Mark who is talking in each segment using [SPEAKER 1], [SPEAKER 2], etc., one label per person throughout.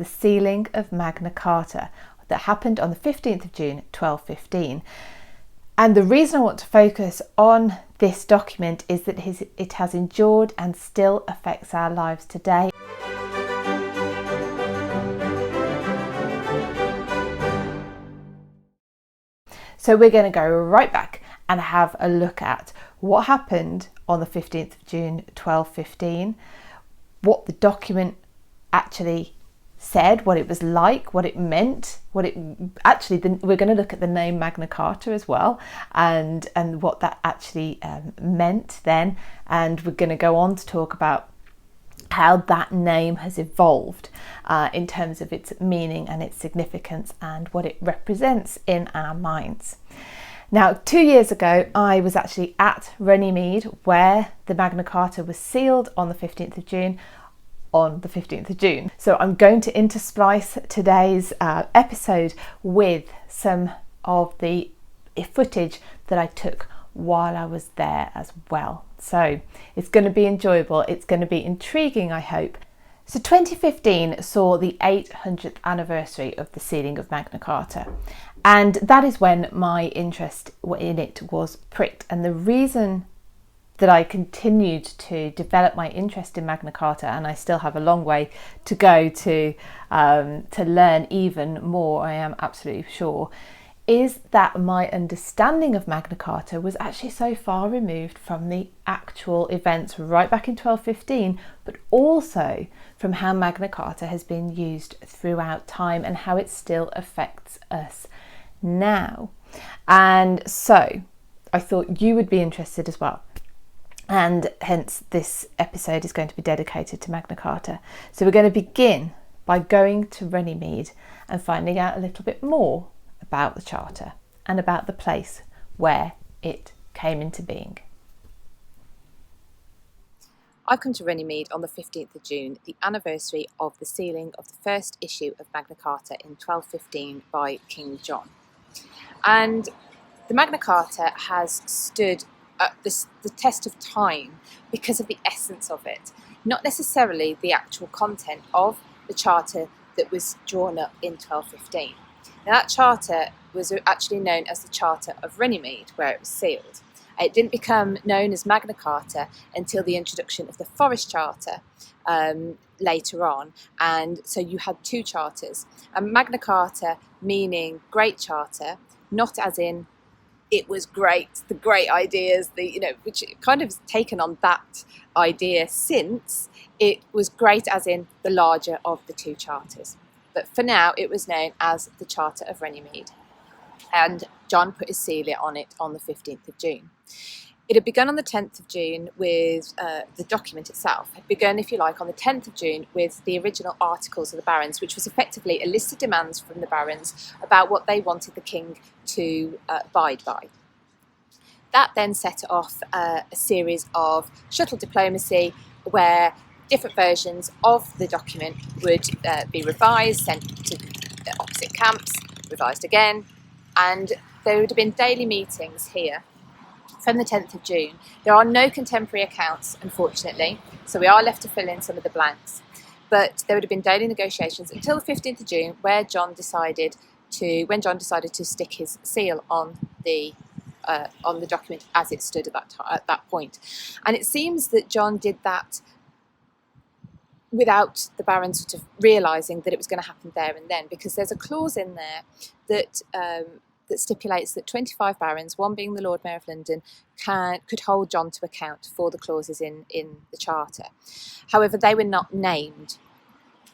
[SPEAKER 1] the sealing of Magna Carta that happened on the 15th of June 1215. And the reason I want to focus on this document is that it has endured and still affects our lives today. So we're going to go right back and have a look at what happened on the 15th of June 1215, what the document actually said, what it was like, what it meant, we're going to look at the name Magna Carta as well, and what that actually meant then, and we're going to go on to talk about how that name has evolved in terms of its meaning and its significance and what it represents in our minds. Now, 2 years ago, I was actually at Runnymede, where the Magna Carta was sealed on the 15th of June. So I'm going to intersplice today's episode with some of the footage that I took while I was there as well. So it's going to be enjoyable. It's going to be intriguing, I hope. So 2015 saw the 800th anniversary of the sealing of Magna Carta. And that is when my interest in it was pricked. And the reason that I continued to develop my interest in Magna Carta, and I still have a long way to go to learn even more, I am absolutely sure, is that my understanding of Magna Carta was actually so far removed from the actual events right back in 1215, but also from how Magna Carta has been used throughout time and how it still affects us now. And so I thought you would be interested as well. And hence this episode is going to be dedicated to Magna Carta. So we're going to begin by going to Runnymede and finding out a little bit more about the Charter and about the place where it came into being.
[SPEAKER 2] I've come to Runnymede on the 15th of June, the anniversary of the sealing of the first issue of Magna Carta in 1215 by King John. And the Magna Carta has stood the test of time because of the essence of it, not necessarily the actual content of the charter that was drawn up in 1215. Now, that charter was actually known as the Charter of Runnymede, where it was sealed. It didn't become known as Magna Carta until the introduction of the Forest Charter later on, and so you had two charters. And Magna Carta meaning Great Charter, not as in it was great, the great ideas, which kind of has taken on that idea since. It was great as in the larger of the two charters. But for now, it was known as the Charter of Runnymede. And John put his seal on it on the 15th of June. It had begun on the 10th of June with the document itself. It had begun, if you like, on the 10th of June with the original articles of the barons, which was effectively a list of demands from the barons about what they wanted the king to abide by. That then set off a series of shuttle diplomacy where different versions of the document would be revised, sent to the opposite camps, revised again, and there would have been daily meetings here from the 10th of June. There are no contemporary accounts, unfortunately, so we are left to fill in some of the blanks. But there would have been daily negotiations until the 15th of June, when John decided to stick his seal on the document as it stood at that point. And it seems that John did that without the barons sort of realising that it was going to happen there and then, because there's a clause in there that stipulates that 25 barons, one being the Lord Mayor of London, could hold John to account for the clauses in the Charter. However, they were not named.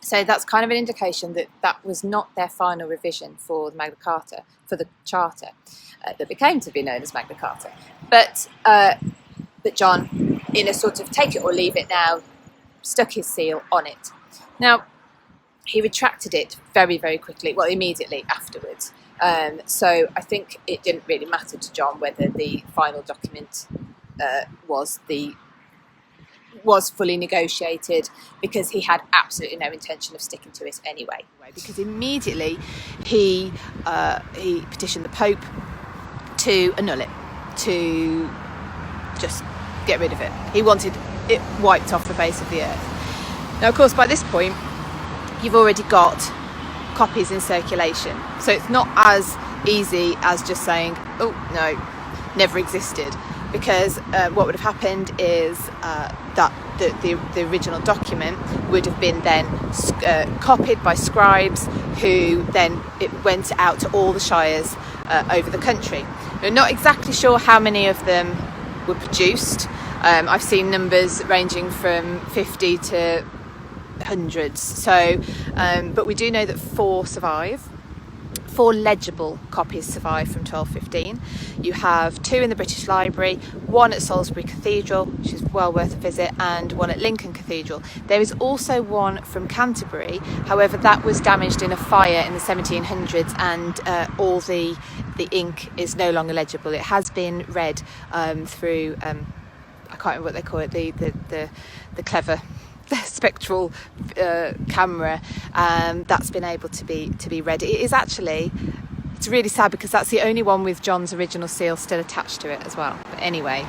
[SPEAKER 2] So that's kind of an indication that that was not their final revision for the Magna Carta, for the Charter, that became to be known as Magna Carta. But John, in a sort of take it or leave it now, stuck his seal on it. Now, he retracted it very, very quickly, well, immediately afterwards. So I think it didn't really matter to John whether the final document was fully negotiated, because he had absolutely no intention of sticking to it anyway. Because immediately he petitioned the Pope to annul it, to just get rid of it. He wanted it wiped off the face of the earth. Now, of course, by this point, you've already got copies in circulation. So it's not as easy as just saying, oh no, never existed, because what would have happened is that the original document would have been then copied by scribes, who then it went out to all the shires over the country. We're not exactly sure how many of them were produced. I've seen numbers ranging from 50 to hundreds. So, but we do know that 4 survive. 4 legible copies survive from 1215. You have 2 in the British Library, 1 at Salisbury Cathedral, which is well worth a visit, and 1 at Lincoln Cathedral. There is also 1 from Canterbury. However, that was damaged in a fire in the 1700s, and all the ink is no longer legible. It has been read through I can't remember what they call it, the clever spectral camera, that's been able to be read. It is actually, it's really sad, because that's the only one with John's original seal still attached to it as well. But anyway,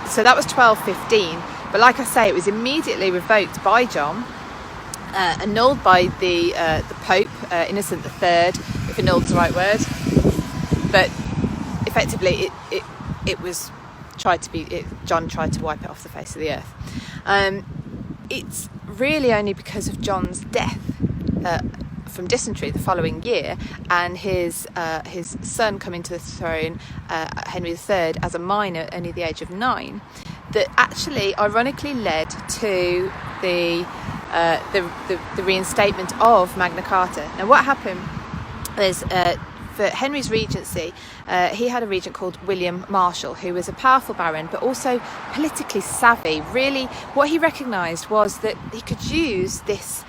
[SPEAKER 2] so that was 1215, but like I say, it was immediately revoked by John, annulled by the Pope, Innocent III, if annulled's the right word, but effectively it was John tried to wipe it off the face of the earth. It's really only because of John's death from dysentery the following year, and his son coming to the throne, Henry III, as a minor, only the age of 9, that actually ironically led to the reinstatement of Magna Carta. Now, what happened is, for Henry's regency, he had a regent called William Marshall, who was a powerful baron but also politically savvy. Really, what he recognised was that he could use this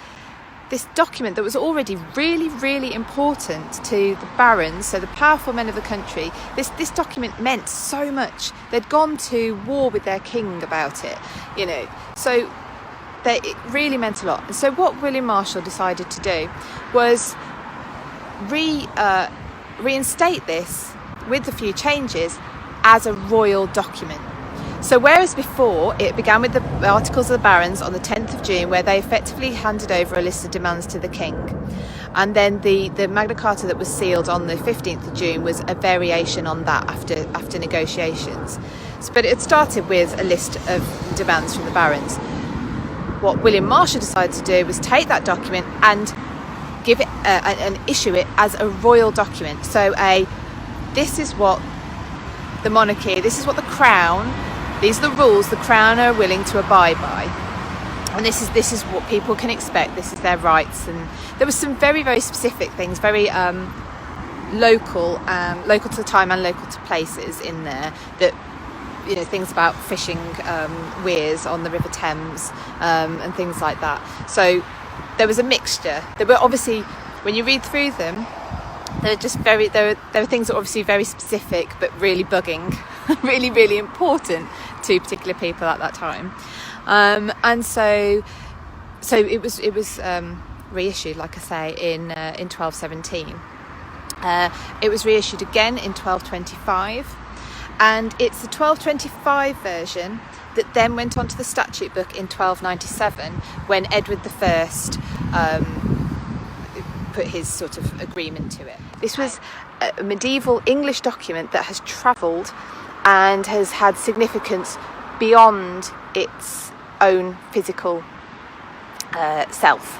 [SPEAKER 2] document that was already really, really important to the barons, so the powerful men of the country. This document meant so much. They'd gone to war with their king about it, so it really meant a lot. And so what William Marshall decided to do was reinstate this with a few changes as a royal document. So whereas before it began with the Articles of the Barons on the 10th of June, where they effectively handed over a list of demands to the king, and then the Magna Carta that was sealed on the 15th of June was a variation on that after negotiations. But it started with a list of demands from the barons. What William Marshall decided to do was take that document and give it and issue it as a royal document. So this is what the monarchy, this is what the crown, these are the rules the crown are willing to abide by, and this is what people can expect, this is their rights. And there was some very, very specific things, very local to the time and local to places in there, that things about fishing weirs on the River Thames, and things like that. So there was a mixture. There were obviously, when you read through them, they're just there were things that were obviously very specific but really bugging, really, really important to particular people at that time. And so it was reissued, like I say, in 1217. It was reissued again in 1225, and it's the 1225 version that then went on to the statute book in 1297, when Edward I put his sort of agreement to it. This was a medieval English document that has travelled and has had significance beyond its own physical self,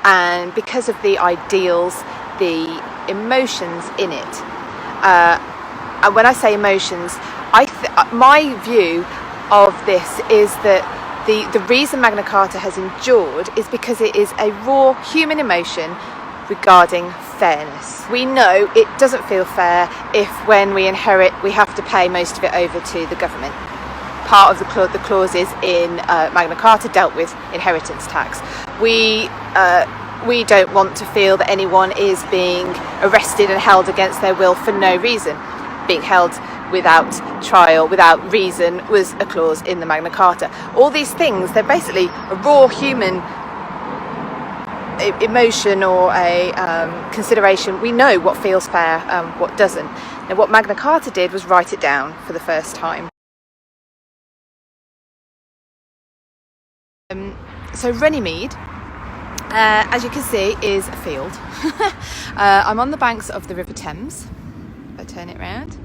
[SPEAKER 2] and because of the ideals, the emotions in it. And when I say emotions, my view of this is that the reason Magna Carta has endured is because it is a raw human emotion regarding fairness. We know it doesn't feel fair if, when we inherit, we have to pay most of it over to the government. Part of the clauses in Magna Carta dealt with inheritance tax. We don't want to feel that anyone is being arrested and held against their will for no reason. Being held without trial, without reason, was a clause in the Magna Carta. All these things, they're basically a raw human emotion or a consideration. We know what feels fair and what doesn't. Now, what Magna Carta did was write it down for the first time. So Runnymede as you can see, is a field. I'm on the banks of the River Thames. If I turn it round,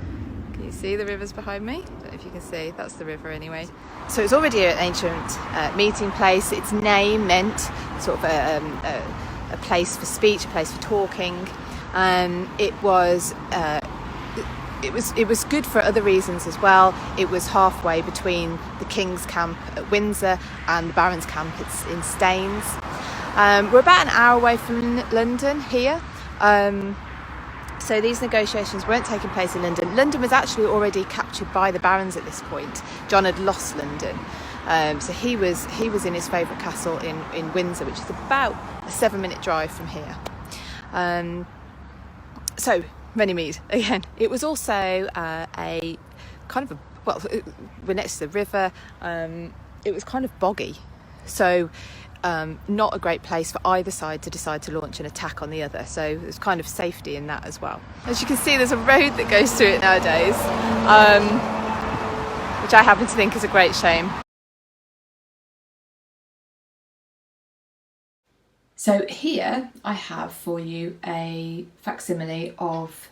[SPEAKER 2] can you see the rivers behind me? I don't know if you can see, that's the river anyway. So it's already an ancient meeting place. Its name meant sort of a place for speech, a place for talking. It was good for other reasons as well. It was halfway between the King's camp at Windsor and the Baron's camp in Staines. We're about an hour away from London here. So these negotiations weren't taking place in London. London was actually already captured by the barons at this point. John had lost London. So he was in his favourite castle in Windsor, which is about a 7-minute drive from here. So Runnymede, again, it was also a kind of we're next to the river. It was kind of boggy. So not a great place for either side to decide to launch an attack on the other. So there's kind of safety in that as well. As you can see, there's a road that goes through it nowadays, which I happen to think is a great shame.
[SPEAKER 1] So here I have for you a facsimile of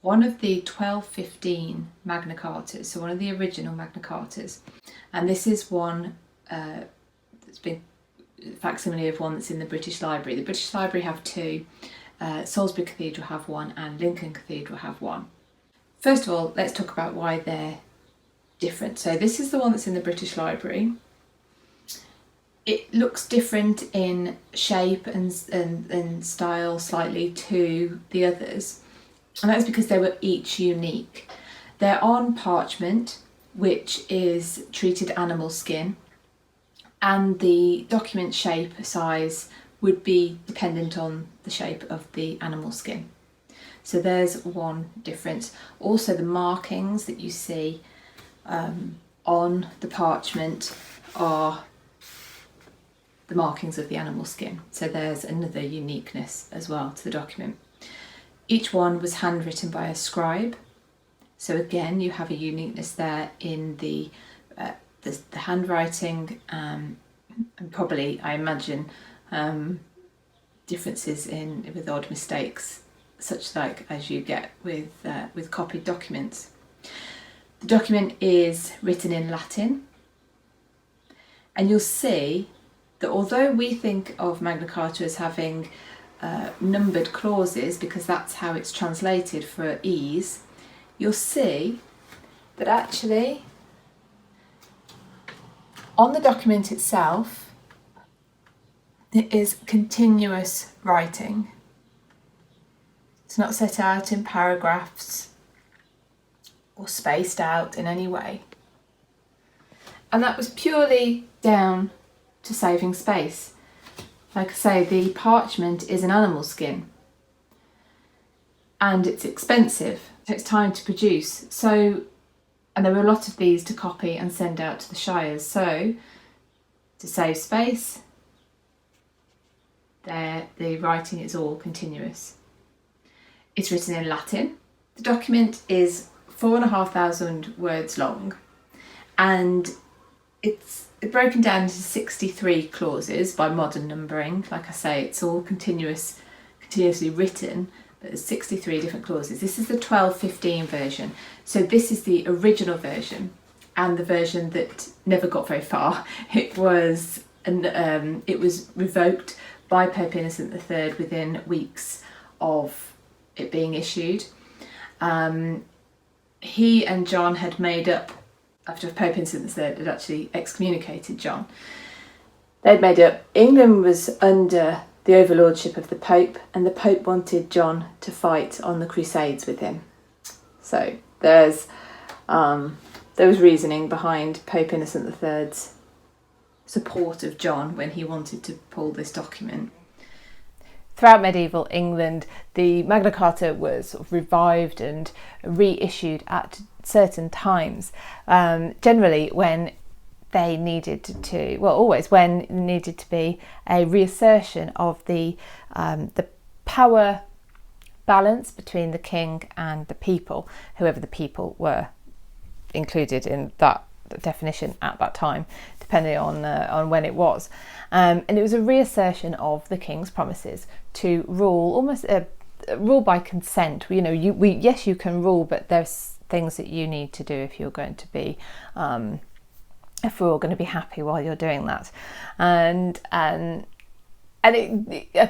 [SPEAKER 1] one of the 1215 Magna Cartas, so one of the original Magna Cartas. And this is one that's been facsimile of one that's in the British Library. The British Library have two, Salisbury Cathedral have one and Lincoln Cathedral have one. First of all, let's talk about why they're different. So this is the one that's in the British Library. It looks different in shape and style slightly to the others, and that's because they were each unique. They're on parchment, which is treated animal skin, and the document shape size would be dependent on the shape of the animal skin. So there's one difference. Also, the markings that you see on the parchment are the markings of the animal skin. So there's another uniqueness as well to the document. Each one was handwritten by a scribe. So again, you have a uniqueness there in the handwriting, and probably, I imagine, differences with odd mistakes, such like as you get with copied documents. The document is written in Latin, and you'll see that although we think of Magna Carta as having numbered clauses, because that's how it's translated for ease, you'll see that actually on the document itself it is continuous writing. It's not set out in paragraphs or spaced out in any way. And that was purely down to saving space. Like I say, the parchment is an animal skin and it's expensive. It takes time to produce. So, and there were a lot of these to copy and send out to the shires. So, to save space, the writing is all continuous. It's written in Latin. The document is 4,500 words long, and it's broken down into 63 clauses by modern numbering. Like I say, it's all continuously written, but there's 63 different clauses. This is the 1215 version. So this is the original version, and the version that never got very far. It was revoked by Pope Innocent III within weeks of it being issued. He and John had made up, after Pope Innocent III had actually excommunicated John, they'd made up. England was under the overlordship of the Pope, and the Pope wanted John to fight on the Crusades with him. So there was reasoning behind Pope Innocent III's support of John when he wanted to pull this document.
[SPEAKER 3] Throughout medieval England, the Magna Carta was sort of revived and reissued at certain times, generally when they needed to, well, always when there needed to be a reassertion of the power balance between the king and the people, whoever the people were included in that definition at that time, depending on when it was. And it was a reassertion of the King's promises to rule, almost rule by consent. Yes, you can rule, but there's things that you need to do if you're going to be, if we're all going to be happy while you're doing that. And I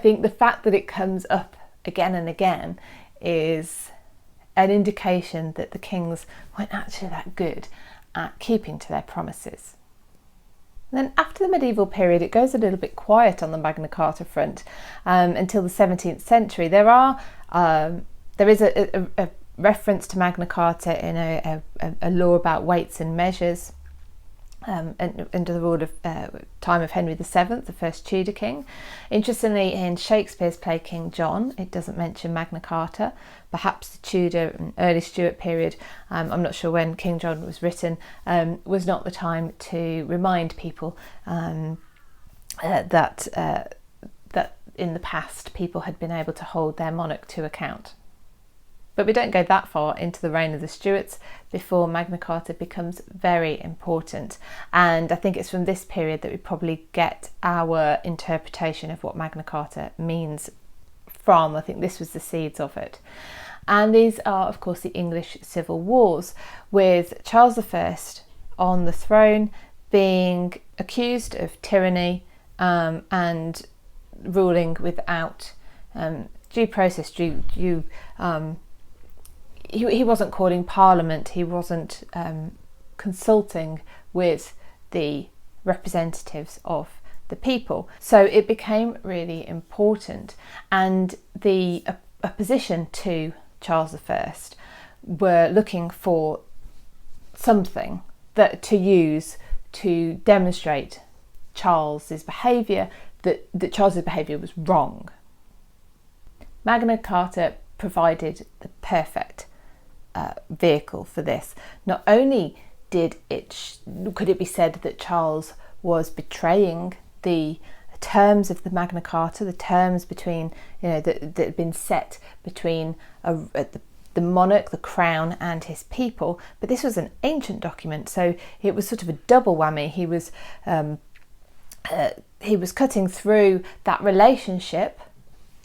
[SPEAKER 3] think the fact that it comes up again and again is an indication that the kings weren't actually that good at keeping to their promises. And then after the medieval period, it goes a little bit quiet on the Magna Carta front until the 17th century. There is a reference to Magna Carta in a law about weights and measures under the rule of time of Henry VII, the first Tudor king. Interestingly, in Shakespeare's play King John, it doesn't mention Magna Carta. Perhaps the Tudor and early Stuart period, I'm not sure when King John was written, was not the time to remind people that in the past people had been able to hold their monarch to account. But we don't go that far into the reign of the Stuarts before Magna Carta becomes very important. And I think it's from this period that we probably get our interpretation of what Magna Carta means from. I think this was the seeds of it. And these are, of course, the English Civil Wars, with Charles I on the throne being accused of tyranny and ruling without due process, he wasn't calling Parliament, he wasn't consulting with the representatives of the people. So it became really important, and the opposition to Charles I were looking for something that to use to demonstrate Charles's behaviour, that Charles's behaviour was wrong. Magna Carta provided the perfect vehicle for this. Not only could it be said that Charles was betraying the terms of the Magna Carta, the terms between that had been set between the monarch, the crown, and his people, but this was an ancient document, so it was sort of a double whammy. He was cutting through that relationship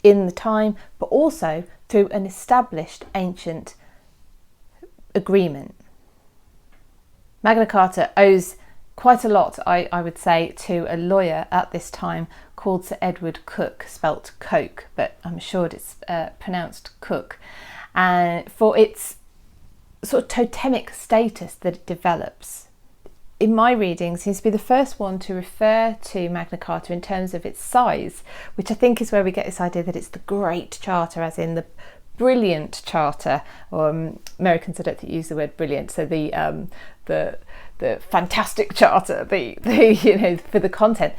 [SPEAKER 3] in the time, but also through an established ancient agreement. Magna Carta owes quite a lot, I would say, to a lawyer at this time called Sir Edward Coke, spelt Coke, but I'm sure it's pronounced Cook, and for its sort of totemic status that it develops. In my reading, seems to be the first one to refer to Magna Carta in terms of its size, which I think is where we get this idea that it's the Great Charter, as in the brilliant charter, or Americans I don't think use the word brilliant, so the fantastic charter, the for the content.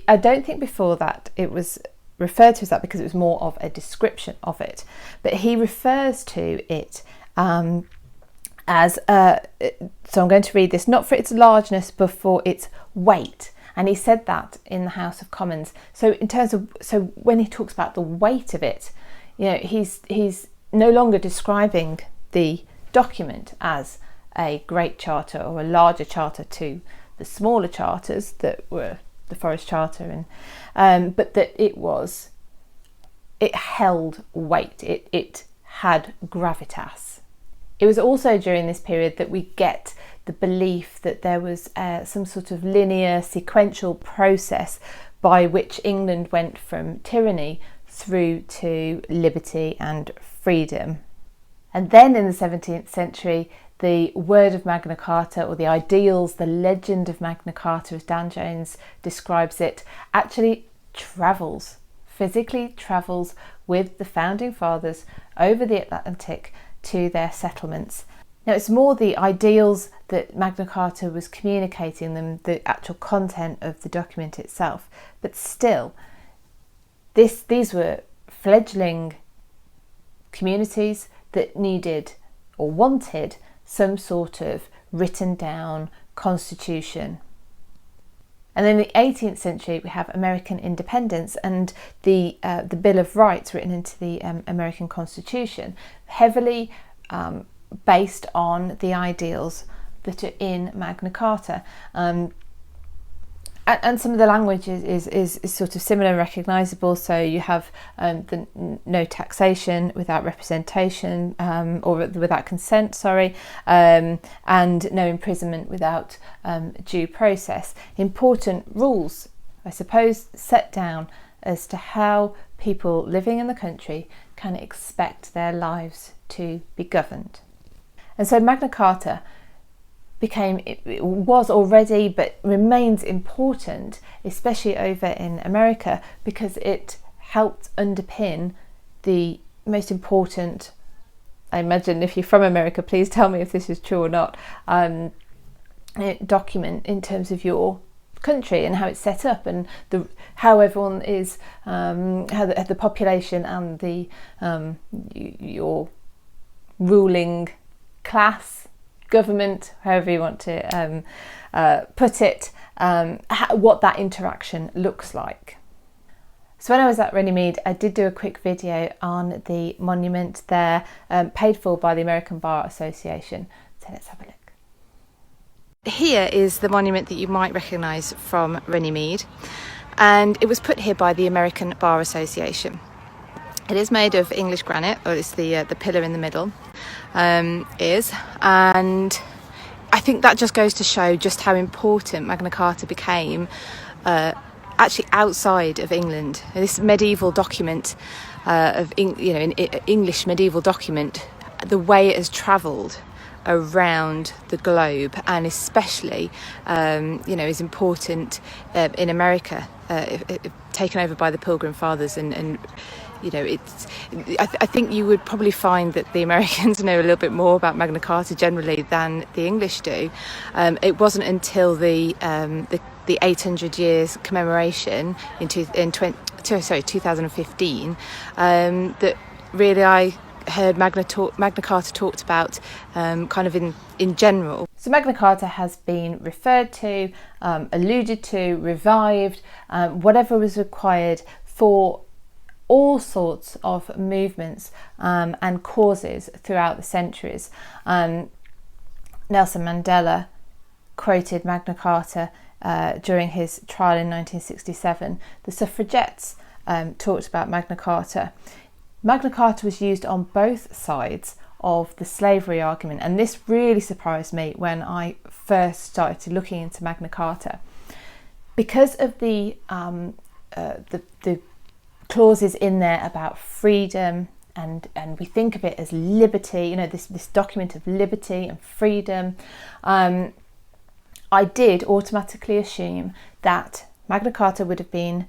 [SPEAKER 3] I don't think before that it was referred to as that, because it was more of a description of it, but he refers to it as so I'm going to read this, not for its largeness but for its weight, and he said that in the House of Commons. So in terms of, so when he talks about the weight of it, he's no longer describing the document as a great charter or a larger charter to the smaller charters that were the Forest Charter, and but that it held weight, it had gravitas. It was also during this period that we get the belief that there was some sort of linear, sequential process by which England went from tyranny through to liberty and freedom. And then in the 17th century, the word of Magna Carta, or the ideals, the legend of Magna Carta, as Dan Jones describes it, actually physically travels with the founding fathers over the Atlantic to their settlements. Now, it's more the ideals that Magna Carta was communicating than the actual content of the document itself, but still, these were fledgling communities that needed or wanted some sort of written down constitution. And then in the 18th century, we have American independence and the Bill of Rights written into the American Constitution, heavily based on the ideals that are in Magna Carta. and some of the language is sort of similar and recognisable. So you have the no taxation without representation, or without consent, and no imprisonment without due process. Important rules, I suppose, set down as to how people living in the country can expect their lives to be governed. And so Magna Carta it was already, but remains important, especially over in America, because it helped underpin the most important, I imagine if you're from America, please tell me if this is true or not, document in terms of your country and how it's set up, and how everyone is, how the population and the your ruling class, government, however you want to put it, what that interaction looks like. So when I was at Runnymede, I did do a quick video on the monument there, paid for by the American Bar Association. So let's have a look.
[SPEAKER 2] Here is the monument that you might recognise from Runnymede, and it was put here by the American Bar Association. It is made of English granite, or it's the pillar in the middle is, and I think that just goes to show just how important Magna Carta became actually outside of England. This medieval document English medieval document, the way it has travelled around the globe, and especially is important in America, taken over by the Pilgrim Fathers, and I think you would probably find that the Americans know a little bit more about Magna Carta generally than the English do. It wasn't until the 800 years commemoration in 2015 that really I heard Magna Carta talked about kind of in general.
[SPEAKER 3] So Magna Carta has been referred to, alluded to, revived, whatever was required for all sorts of movements and causes throughout the centuries. Nelson Mandela quoted Magna Carta during his trial in 1967. The suffragettes talked about Magna Carta. Magna Carta was used on both sides of the slavery argument, and this really surprised me when I first started looking into Magna Carta, because of the clauses in there about freedom, and we think of it as liberty, this document of liberty and freedom. I did automatically assume that Magna Carta would have been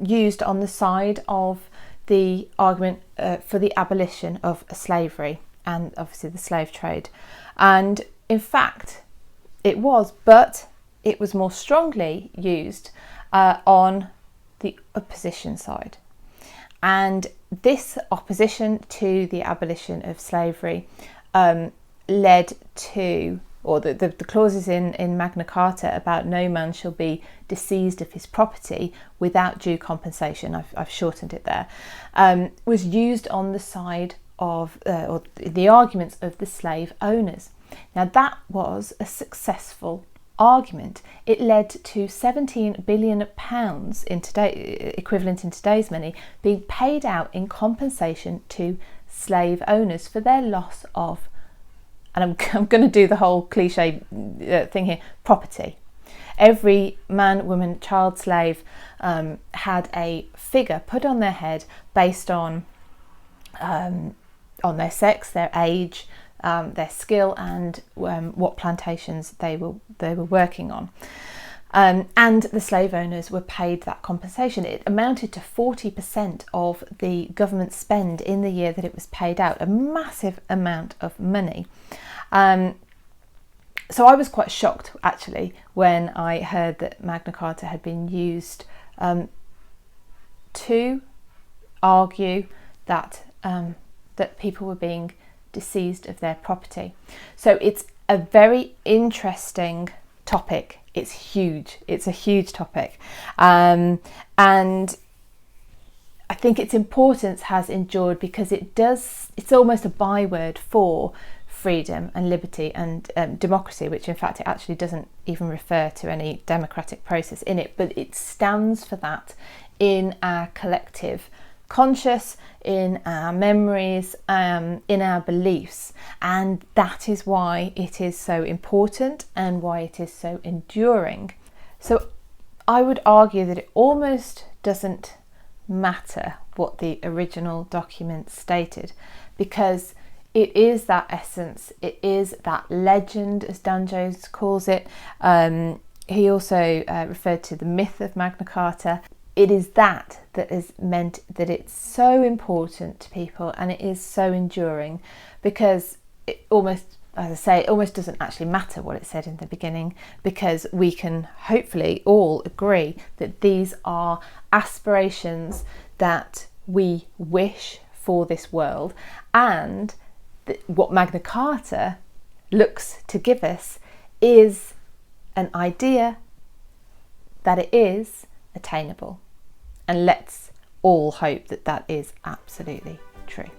[SPEAKER 3] used on the side of the argument for the abolition of slavery and obviously the slave trade. And in fact it was, but it was more strongly used on the opposition side. And this opposition to the abolition of slavery led to, or the clauses in Magna Carta about no man shall be disseised of his property without due compensation, I've shortened it there, was used on the side of, or the arguments of the slave owners. Now that was a successful argument. It led to £17 billion equivalent in today's money, being paid out in compensation to slave owners for their loss of, and I'm going to do the whole cliche thing here, property. Every man, woman, child, slave had a figure put on their head based on their sex, their age, their skill, and what plantations they were working on. And the slave owners were paid that compensation. It amounted to 40% of the government spend in the year that it was paid out, a massive amount of money. So I was quite shocked actually when I heard that Magna Carta had been used to argue that that people were being disseised of their property. So it's a very interesting topic. It's huge. It's a huge topic, and I think its importance has endured because it's almost a byword for freedom and liberty and democracy, which in fact it actually doesn't even refer to any democratic process in it, but it stands for that in our collective conscious, in our memories, in our beliefs. And that is why it is so important and why it is so enduring. So I would argue that it almost doesn't matter what the original document stated, because it is that essence, it is that legend, as Dan Jones calls it. He also referred to the myth of Magna Carta. It is that has meant that it's so important to people, and it is so enduring, because it almost, as I say, it almost doesn't actually matter what it said in the beginning, because we can hopefully all agree that these are aspirations that we wish for this world, and what Magna Carta looks to give us is an idea that it is attainable. And let's all hope that that is absolutely true.